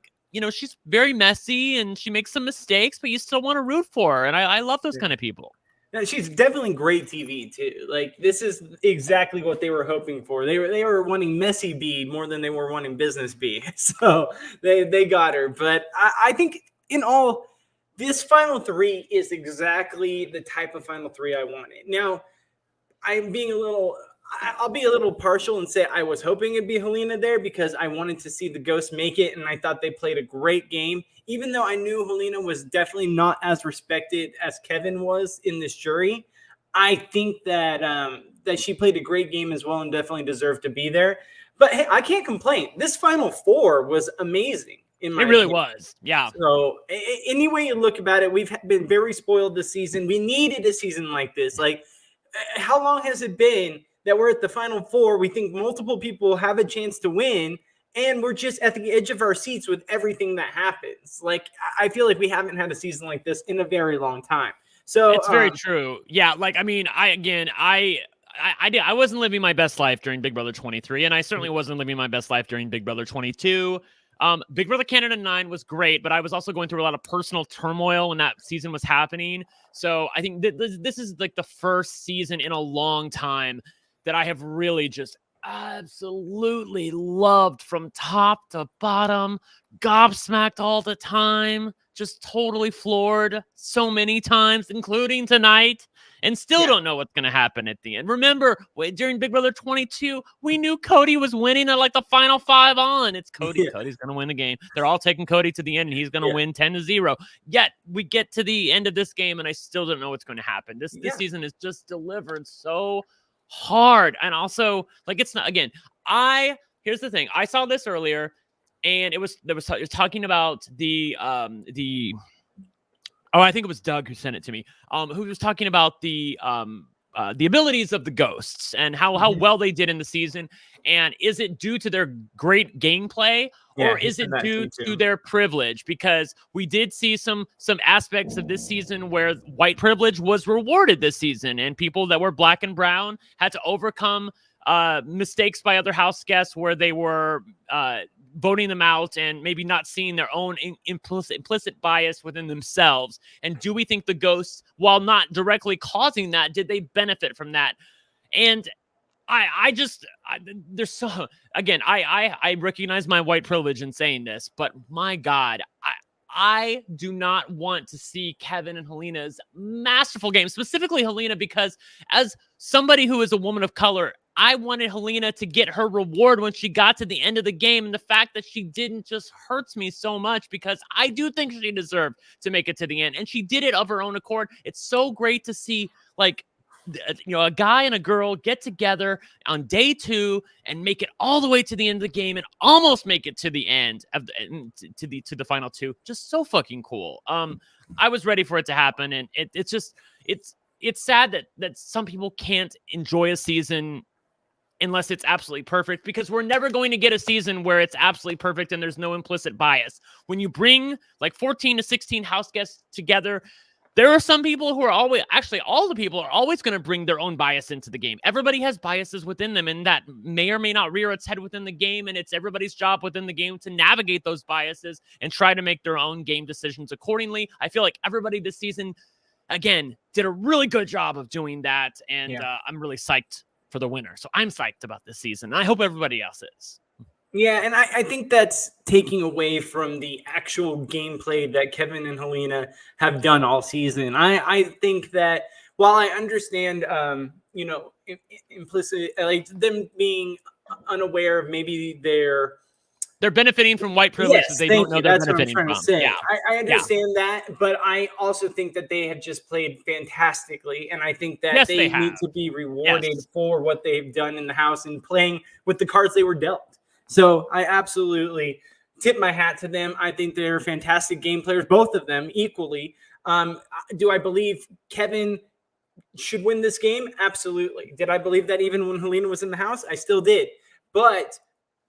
she's very messy and she makes some mistakes, but you still want to root for her. And I love those kind of people.
Yeah, she's definitely great TV too. Like this is exactly what they were hoping for. They were wanting messy B more than they were wanting business B. So they got her. But I think in all, this final 3 is exactly the type of final 3 I wanted. Now, I'll be a little partial and say I was hoping it'd be Helena there because I wanted to see the Ghosts make it, and I thought they played a great game. Even though I knew Helena was definitely not as respected as Kevin was in this jury, I think that that she played a great game as well and definitely deserved to be there. But hey, I can't complain. This final 4 was amazing. It
really was. Yeah.
So any way you look about it, we've been very spoiled this season. We needed a season like this. Like, how long has it been that we're at the final 4? We think multiple people have a chance to win, and we're just at the edge of our seats with everything that happens. Like, I feel like we haven't had a season like this in a very long time. So
it's very true. Yeah. Like, I mean, I wasn't living my best life during Big Brother 23, and I certainly wasn't living my best life during Big Brother 22. Big Brother Canada 9 was great, but I was also going through a lot of personal turmoil when that season was happening. So I think this is like the first season in a long time that I have really just absolutely loved from top to bottom, gobsmacked all the time, just totally floored so many times, including tonight. And still don't know what's going to happen at the end. Remember, during Big Brother 22, we knew Cody was winning at like the final 5 on. It's Cody. Yeah. Cody's going to win the game. They're all taking Cody to the end, and he's going to win 10-0. Yet we get to the end of this game, and I still don't know what's going to happen. This season is just delivered so hard. And also, like, it's not, again, here's the thing. I saw this earlier, and it was talking about I think it was Doug who sent it to me, who was talking about the abilities of the Ghosts and how well they did in the season. And is it due to their great gameplay, or is it due to their privilege? Because we did see some aspects of this season where white privilege was rewarded this season, and people that were black and brown had to overcome mistakes by other house guests where they were voting them out and maybe not seeing their own implicit bias within themselves. And do we think the Ghosts, while not directly causing that, did they benefit from that? And There's so, again, I recognize my white privilege in saying this, but my God, I do not want to see Kevin and Helena's masterful game, specifically Helena, because as somebody who is a woman of color, I wanted Helena to get her reward when she got to the end of the game. And the fact that she didn't just hurts me so much, because I do think she deserved to make it to the end. And she did it of her own accord. It's so great to see, like, a guy and a girl get together on day 2 and make it all the way to the end of the game and almost make it to the end of to the final 2. Just so fucking cool. I was ready for it to happen, and it's sad that some people can't enjoy a season unless it's absolutely perfect, because we're never going to get a season where it's absolutely perfect and there's no implicit bias. When you bring like 14 to 16 house guests together, there are some people who are always, actually all the people are always going to bring their own bias into the game. Everybody has biases within them, and that may or may not rear its head within the game, and it's everybody's job within the game to navigate those biases and try to make their own game decisions accordingly. I feel like everybody this season, again, did a really good job of doing that, and I'm really psyched for the winner. So I'm psyched about this season. I hope everybody else is.
Yeah, and I think that's taking away from the actual gameplay that Kevin and Helena have done all season. I think that while I understand, implicit, like them being unaware of maybe they're
benefiting from white privilege that they don't know they're benefiting from.
Yeah. I understand that, but I also think that they have just played fantastically, and I think that they need to be rewarded for what they've done in the house and playing with the cards they were dealt. So I absolutely tip my hat to them. I think they're fantastic game players, both of them equally. Do I believe Kevin should win this game? Absolutely. Did I believe that even when Helena was in the house? I still did. But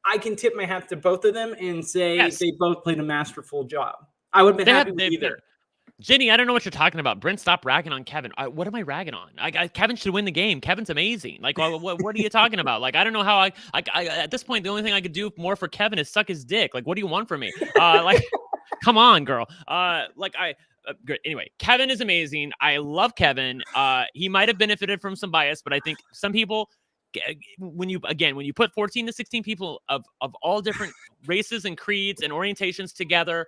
I can tip my hat to both of them and say they both played a masterful job. I would have been happy with either.
Jenny, I don't know what you're talking about. Brent, stop ragging on Kevin. What am I ragging on? Kevin should win the game. Kevin's amazing. Like, what are you talking about? Like, I don't know how I at this point, the only thing I could do more for Kevin is suck his dick. Like, what do you want from me? Like, come on, girl. Good. Anyway, Kevin is amazing. I love Kevin. He might have benefited from some bias, but I think some people, when you put 14 to 16 people of all different races and creeds and orientations together,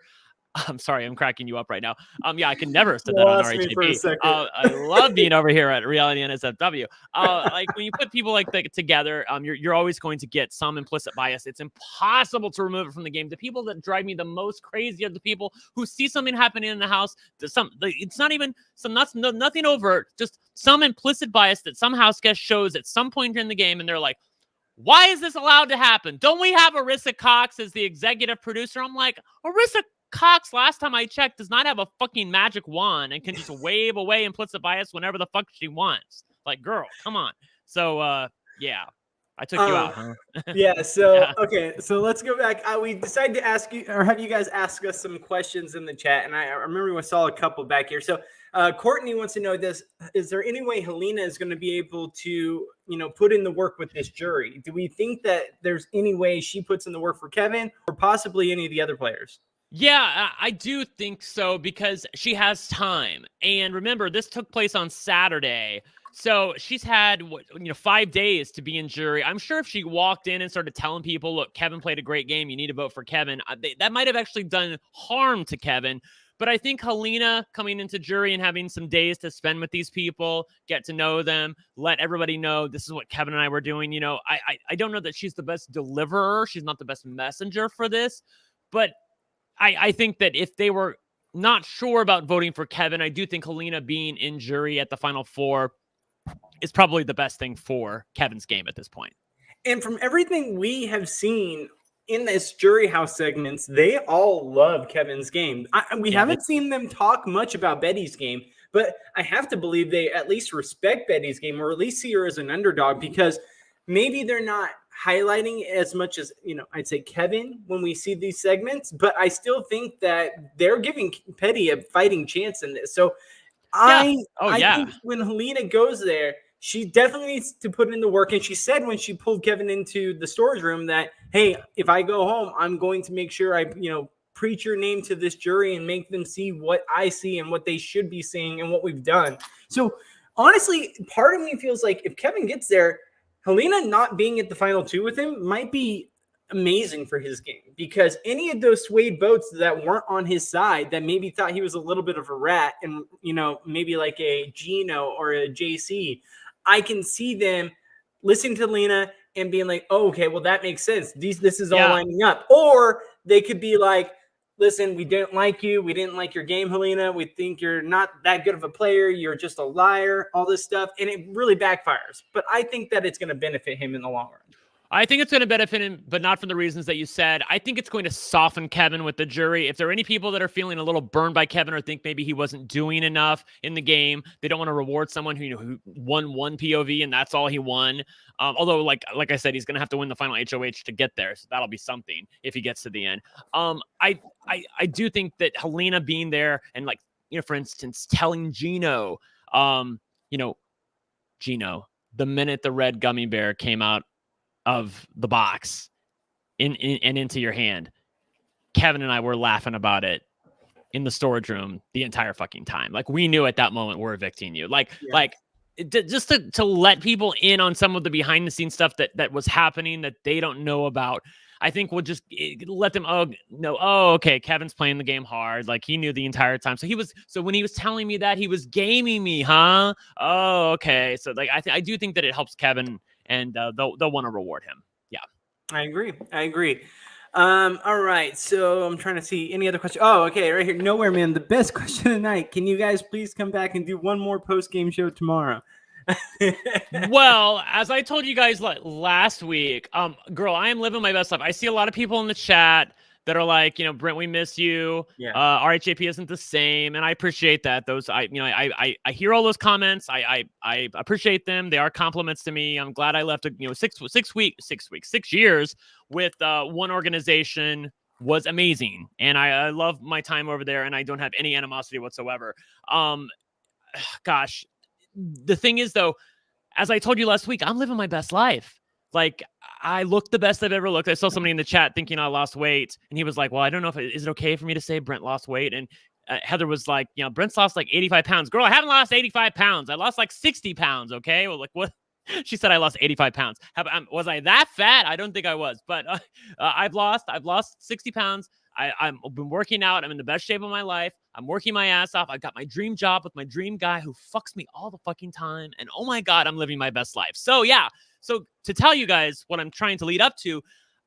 I'm sorry, I'm cracking you up right now. I can never have said that on RHAP. I love being over here at Reality NSFW. Like, when you put people like that together, you're always going to get some implicit bias. It's impossible to remove it from the game. The people that drive me the most crazy are the people who see something happening in the house. It's not even nothing overt, just some implicit bias that some house guest shows at some point in the game, and they're like, why is this allowed to happen? Don't we have Arissa Cox as the executive producer? I'm like, Arissa Cox, last time I checked, does not have a fucking magic wand and can just wave away implicit bias whenever the fuck she wants. Like, girl, come on. So, I took you out, huh?
Okay, so let's go back. We decided to ask you, or have you guys ask us some questions in the chat, and I remember we saw a couple back here. So, Courtney wants to know this: is there any way Helena is going to be able to, put in the work with this jury? Do we think that there's any way she puts in the work for Kevin or possibly any of the other players?
Yeah, I do think so, because she has time. And remember, this took place on Saturday. So she's had 5 days to be in jury. I'm sure if she walked in and started telling people, look, Kevin played a great game, you need to vote for Kevin, that might have actually done harm to Kevin. But I think Helena coming into jury and having some days to spend with these people, get to know them, let everybody know this is what Kevin and I were doing. I don't know that she's the best deliverer. She's not the best messenger for this. But I think that if they were not sure about voting for Kevin, I do think Helena being in jury at the Final Four is probably the best thing for Kevin's game at this point.
And from everything we have seen in this jury house segments, they all love Kevin's game. We haven't seen them talk much about Betty's game, but I have to believe they at least respect Betty's game, or at least see her as an underdog, because maybe they're not highlighting as much as, I'd say Kevin when we see these segments, but I still think that they're giving Petty a fighting chance in this. So I think when Helena goes there, she definitely needs to put in the work. And she said when she pulled Kevin into the storage room that, hey, if I go home, I'm going to make sure I, preach your name to this jury and make them see what I see and what they should be seeing and what we've done. So honestly, part of me feels like if Kevin gets there, Helena not being at the final two with him might be amazing for his game, because any of those swayed boats that weren't on his side that maybe thought he was a little bit of a rat, and maybe like a Gino or a JC, I can see them listening to Helena and being like, oh, okay, well, that makes sense. This is all lining up. Or they could be like, listen, we didn't like you. We didn't like your game, Helena. We think you're not that good of a player. You're just a liar, all this stuff. And it really backfires. But I think that it's going to benefit him in the long run.
I think it's going to benefit him, but not for the reasons that you said. I think it's going to soften Kevin with the jury. If there are any people that are feeling a little burned by Kevin or think maybe he wasn't doing enough in the game, they don't want to reward someone who won one POV and that's all he won. Although, like I said, he's going to have to win the final HOH to get there, so that'll be something if he gets to the end. I do think that Helena being there and, for instance, telling Gino, Gino, the minute the red gummy bear came out of the box and into your hand, Kevin and I were laughing about it in the storage room the entire fucking time. We knew at that moment we're evicting you. Just to let people in on some of the behind the scenes stuff that was happening that they don't know about. I think we'll just let them okay, Kevin's playing the game hard. He knew the entire time. So when he was telling me that, he was gaming me, huh? Oh, okay. So I do think that it helps Kevin, and they'll want to reward him. Yeah.
I agree. All right. So I'm trying to see any other questions. Oh, okay. Right here. Nowhere, man. The best question of the night. Can you guys please come back and do one more post-game show tomorrow?
Well, as I told you guys last week, girl, I am living my best life. I see a lot of people in the chat that are like, Brent, we miss you.
Yeah.
RHAP isn't the same, and I appreciate that. I hear all those comments. I appreciate them. They are compliments to me. I'm glad I left 6 years with one organization was amazing, and I love my time over there, and I don't have any animosity whatsoever. Gosh. The thing is, though, as I told you last week, I'm living my best life. I look the best I've ever looked. I saw somebody in the chat thinking I lost weight, and he was like, well, I don't know is it okay for me to say Brent lost weight? And Heather was like, Brent's lost 85 pounds. Girl, I haven't lost 85 pounds. I lost 60 pounds, okay? Well, what? She said I lost 85 pounds. Was I that fat? I don't think I was, but I've lost 60 pounds. I've been working out. I'm in the best shape of my life. I'm working my ass off. I got my dream job with my dream guy who fucks me all the fucking time. And oh my God, I'm living my best life. So yeah. So to tell you guys what I'm trying to lead up to,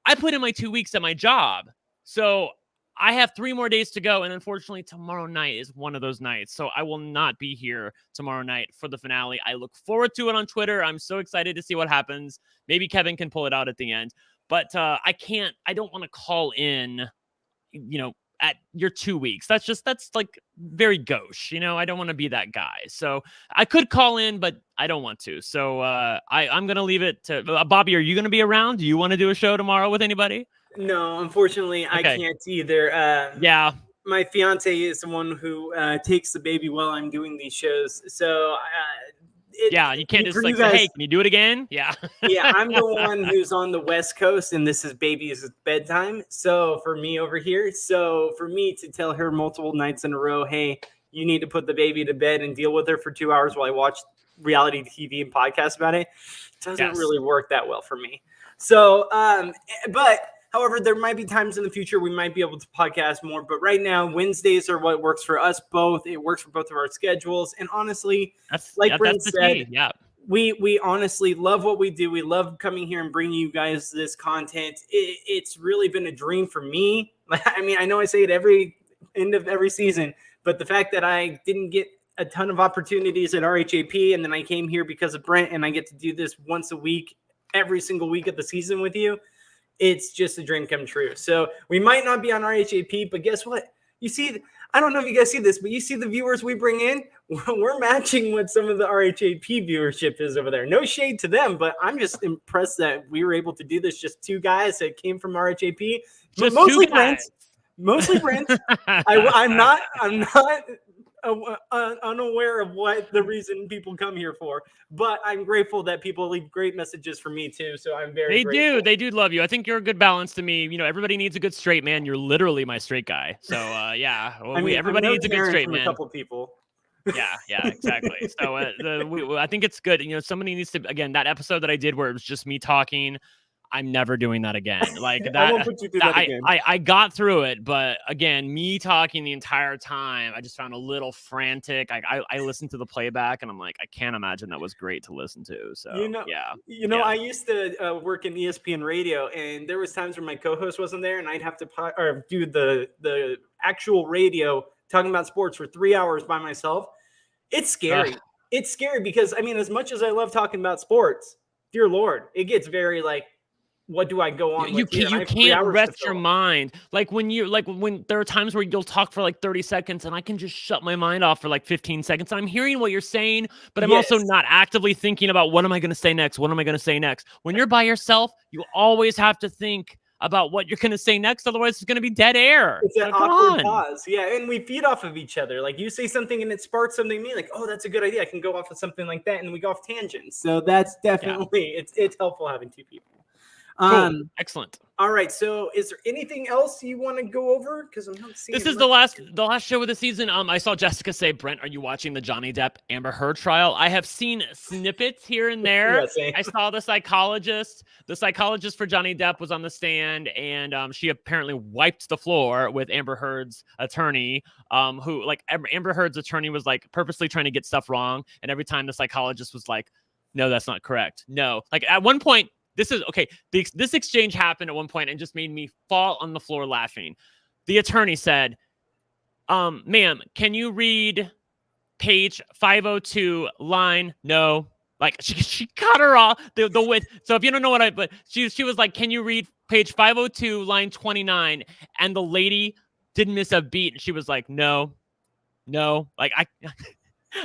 I put in my 2 weeks at my job. So I have 3 more days to go. And unfortunately, tomorrow night is one of those nights. So I will not be here tomorrow night for the finale. I look forward to it on Twitter. I'm so excited to see what happens. Maybe Kevin can pull it out at the end. But I don't want to call in, at your 2 weeks. That's very gauche. I don't want to be that guy. So I could call in, but I don't want to. So I'm going to leave it to Bobby. Are you going to be around? Do you want to do a show tomorrow with anybody?
No, unfortunately, okay. I can't either.
Yeah.
My fiance is the one who takes the baby while I'm doing these shows. So
you can't just say, hey, can you do it again? Yeah.
Yeah, I'm the one who's on the West Coast, and this is baby's bedtime. So for me over here, for me to tell her multiple nights in a row, hey, you need to put the baby to bed and deal with her for 2 hours while I watch reality TV and podcasts about it, doesn't really work that well for me. So, but however, there might be times in the future we might be able to podcast more. But right now, Wednesdays are what works for us both. It works for both of our schedules. And honestly, Brent said, we honestly love what we do. We love coming here and bringing you guys this content. It's really been a dream for me. I mean, I know I say it every end of every season, but the fact that I didn't get a ton of opportunities at RHAP, and then I came here because of Brent, and I get to do this once a week, every single week of the season with you. It's just a dream come true. So we might not be on RHAP, but guess what? You see, I don't know if you guys see this, but you see the viewers we bring in? We're matching what some of the RHAP viewership is over there. No shade to them, but I'm just impressed that we were able to do this. Just 2 guys that came from RHAP.
Just
mostly
2 guys.
Mostly Brent. I'm not unaware of what the reason people come here for, but I'm grateful that people leave great messages for me too. So I'm very grateful.
They do love you. I think you're a good balance to me. Everybody needs a good straight man. You're literally my straight guy. So yeah, everybody needs a good straight man.
A couple people.
Yeah, exactly. So I think it's good. Somebody needs to, again, that episode that I did where it was just me talking, I'm never doing that again. Like
I won't put you through that again.
I got through it, but again, me talking the entire time, I just found a little frantic. I listened to the playback and I'm like, I can't imagine that was great to listen to. So yeah.
I used to work in ESPN radio, and there was times where my co-host wasn't there, and I'd have to do the actual radio talking about sports for 3 hours by myself. It's scary. It's scary because, I mean, as much as I love talking about sports, dear Lord, it gets very like, what do I go on
you
with here?
You can't rest your mind. Like when there are times where you'll talk for like 30 seconds and I can just shut my mind off for like 15 seconds. I'm hearing what you're saying, but I'm also not actively thinking about what am I going to say next? What am I going to say next? When you're by yourself, you always have to think about what you're going to say next. Otherwise, it's going to be dead air.
It's an awkward pause. Yeah, and we feed off of each other. Like you say something and it sparks something in me. Like, oh, that's a good idea. I can go off of something like that, and we go off tangents. So that's definitely it's helpful having two people.
Cool. Excellent.
All right. So is there anything else you want to go over? Because I'm not seeing
this is the last show of the season. I saw Jessica say, Brent, are you watching the Johnny Depp Amber Heard trial? I have seen snippets here and there. I saw the psychologist for Johnny Depp was on the stand, and she apparently wiped the floor with Amber Heard's attorney, who like Amber Heard's attorney was like purposely trying to get stuff wrong. And every time the psychologist was like, no, that's not correct. No, like at one point, this exchange happened at one point and just made me fall on the floor laughing. The attorney said, ma'am, can you read page 502 line? No. Like she cut her off the width. So if you don't know but she was like, can you read page 502 line 29? And the lady didn't miss a beat. And she was like, no. Like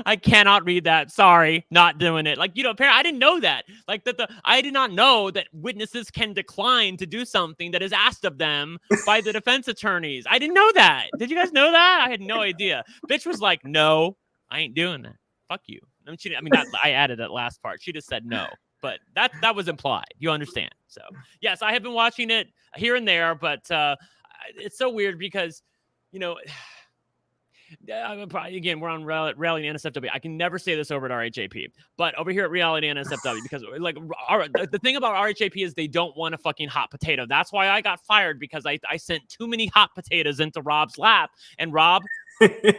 I cannot read that. Sorry, not doing it. Like, apparently I didn't know that. Like I did not know that witnesses can decline to do something that is asked of them by the defense attorneys. I didn't know that. Did you guys know that? I had no idea. Bitch was like, no, I ain't doing that. Fuck you. I added that last part. She just said no, but that was implied. You understand? So yes, I have been watching it here and there, but it's so weird because, again, we're on Reality NSFW. I can never say this over at RHAP, but over here at Reality NSFW, because like the thing about RHAP is they don't want a fucking hot potato. That's why I got fired, because I sent too many hot potatoes into Rob's lap, and Rob,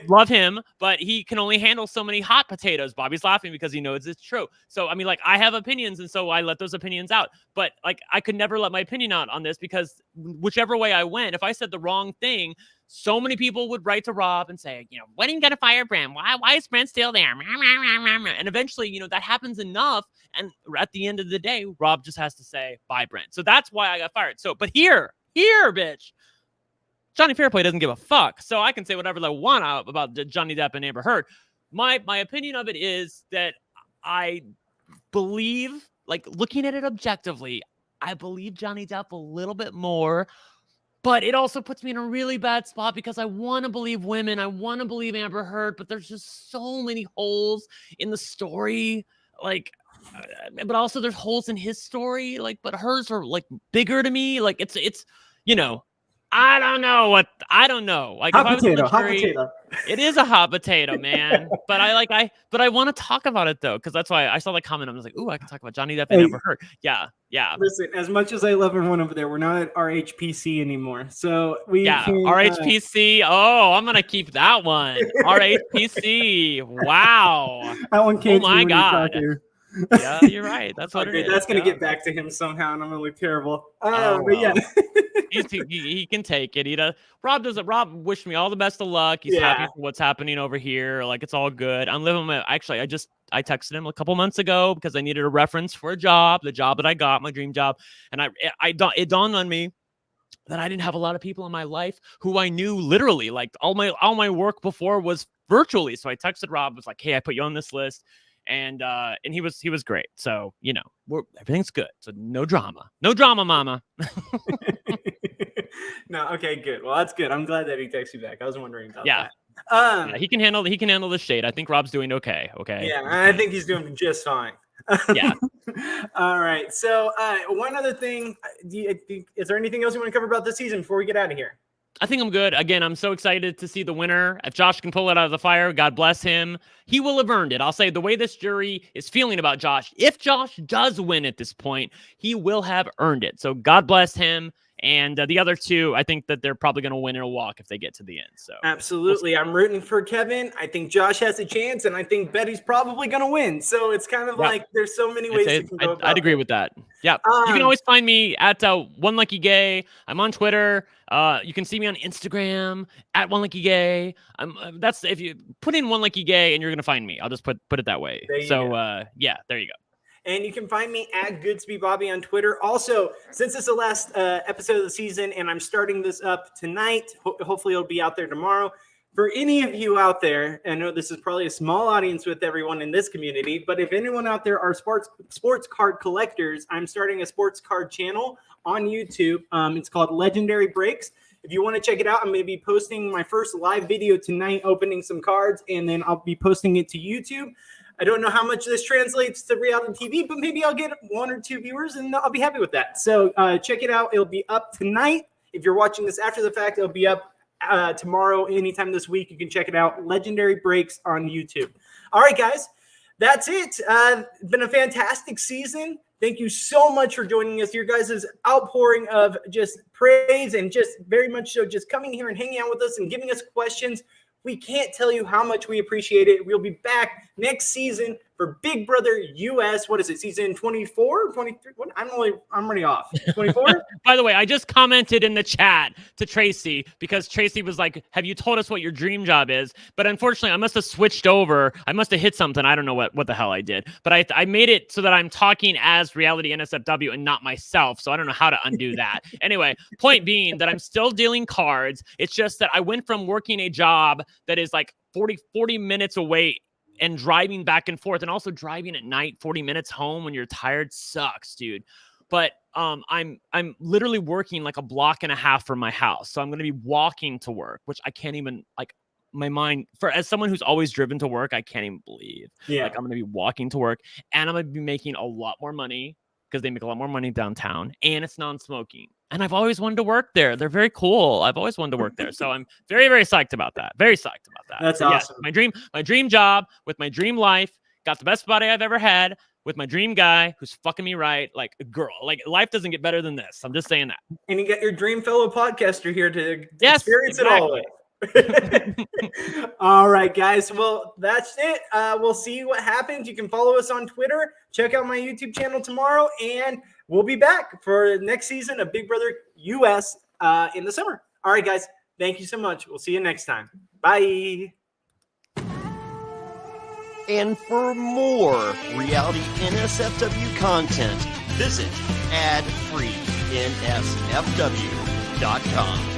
love him, but he can only handle so many hot potatoes. Bobby's laughing because he knows it's true. So, I have opinions, and so I let those opinions out. But, I could never let my opinion out on this, because whichever way I went, if I said the wrong thing, so many people would write to Rob and say, when are you going to fire Brent? Why is Brent still there? And eventually, that happens enough. And at the end of the day, Rob just has to say, bye, Brent. So that's why I got fired. So, but here, bitch. Johnny Fairplay doesn't give a fuck, so I can say whatever I want about Johnny Depp and Amber Heard. My opinion of it is that I believe, looking at it objectively, I believe Johnny Depp a little bit more, but it also puts me in a really bad spot because I want to believe women, I want to believe Amber Heard, but there's just so many holes in the story, but also there's holes in his story, but hers are bigger to me, it's I don't know.
Hot potato.
It is a hot potato, man. But I want to talk about it though, because that's why I saw the comment. I was like, "Ooh, I can talk about Johnny Depp and Amber Heard." Yeah.
Listen, as much as I love everyone over there, we're not at RHPC anymore, so we
RHPC. Oh, I'm gonna keep that one. RHPC. Wow.
That one came.
Oh my god. Yeah, you're right. That's what it is.
That's gonna get back to him somehow, and I'm gonna look terrible. But yeah.
he can take it. Rob wished me all the best of luck. He's happy for what's happening over here. It's all good. I'm living actually, I texted him a couple months ago because I needed a reference for a job, the job that I got, my dream job. And it dawned on me that I didn't have a lot of people in my life who I knew literally, all my work before was virtually. So I texted Rob, was like, hey, I put you on this list. And he was great. So, everything's good. So no drama, mama.
No. Okay, good. Well, that's good. I'm glad that he texted you back. I was wondering about that.
Yeah, he can handle the shade. I think Rob's doing okay. Okay.
Yeah, I think he's doing just fine.
Yeah.
All right. So one other thing, is there anything else you want to cover about this season before we get out of here?
I think I'm good. Again, I'm so excited to see the winner. If Josh can pull it out of the fire, God bless him. He will have earned it. I'll say the way this jury is feeling about Josh, if Josh does win at this point, he will have earned it. So God bless him. And the other two, I think that they're probably going to win in a walk if they get to the end. So
absolutely. I'm rooting for Kevin. I think Josh has a chance, and I think Betty's probably going to win. So it's kind of like there's so many ways you can go about
I'd agree with that. Yeah. You can always find me at One Lucky Gay. I'm on Twitter. You can see me on Instagram at One Lucky Gay. That's if you put in One Lucky Gay and you're going to find me. I'll just put it that way. So yeah, there you go.
And you can find me at Goodsby Bobby on Twitter. Also, since it's the last episode of the season and I'm starting this up tonight, hopefully it'll be out there tomorrow. For any of you out there, I know this is probably a small audience with everyone in this community, but if anyone out there are sports card collectors, I'm starting a sports card channel on YouTube. It's called Legendary Breaks. If you want to check it out, I'm going to be posting my first live video tonight, opening some cards, and then I'll be posting it to YouTube. I don't know how much this translates to reality TV, but maybe I'll get 1 or 2 viewers, and I'll be happy with that. So check it out. It'll be up tonight. If you're watching this after the fact, it'll be up tomorrow, anytime this week. You can check it out. Legendary Breaks on YouTube. All right, guys. That's it. It's been a fantastic season. Thank you so much for joining us. Your guys' outpouring of just praise and just very much so just coming here and hanging out with us and giving us questions. We can't tell you how much we appreciate it. We'll be back next season for Big Brother US. What is it, season 24, 23? What? I'm already off. 24?
By the way, I just commented in the chat to Tracy because Tracy was like, have you told us what your dream job is? But unfortunately, I must have switched over. I must have hit something. I don't know what the hell I did. But I made it so that I'm talking as reality NSFW and not myself. So I don't know how to undo that. Anyway, point being that I'm still dealing cards. It's just that I went from working a job that is like 40 minutes away and driving back and forth, and also driving at night 40 minutes home when you're tired sucks, dude. But I'm literally working like a block and a half from my house. So I'm going to be walking to work, which I can't even, like, my mind, for as someone who's always driven to work, I can't even believe.
Yeah.
Like, I'm going to be walking to work, and I'm going to be making a lot more money because they make a lot more money downtown, and it's non-smoking. And I've always wanted to work there. They're very cool. I've always wanted to work there. So I'm very, very psyched about that. Very psyched about that.
That's
so,
awesome.
Yeah, my dream job with my dream life. Got the best body I've ever had with my dream guy who's fucking me right. Like a girl. Like, life doesn't get better than this. I'm just saying that.
And you get your dream fellow podcaster here to experience
exactly.
it all. All right, guys. Well, that's it. We'll see what happens. You can follow us on Twitter. Check out my YouTube channel tomorrow, and we'll be back for the next season of Big Brother US in the summer. All right, guys. Thank you so much. We'll see you next time. Bye.
And for more reality NSFW content, visit adfreeNSFW.com.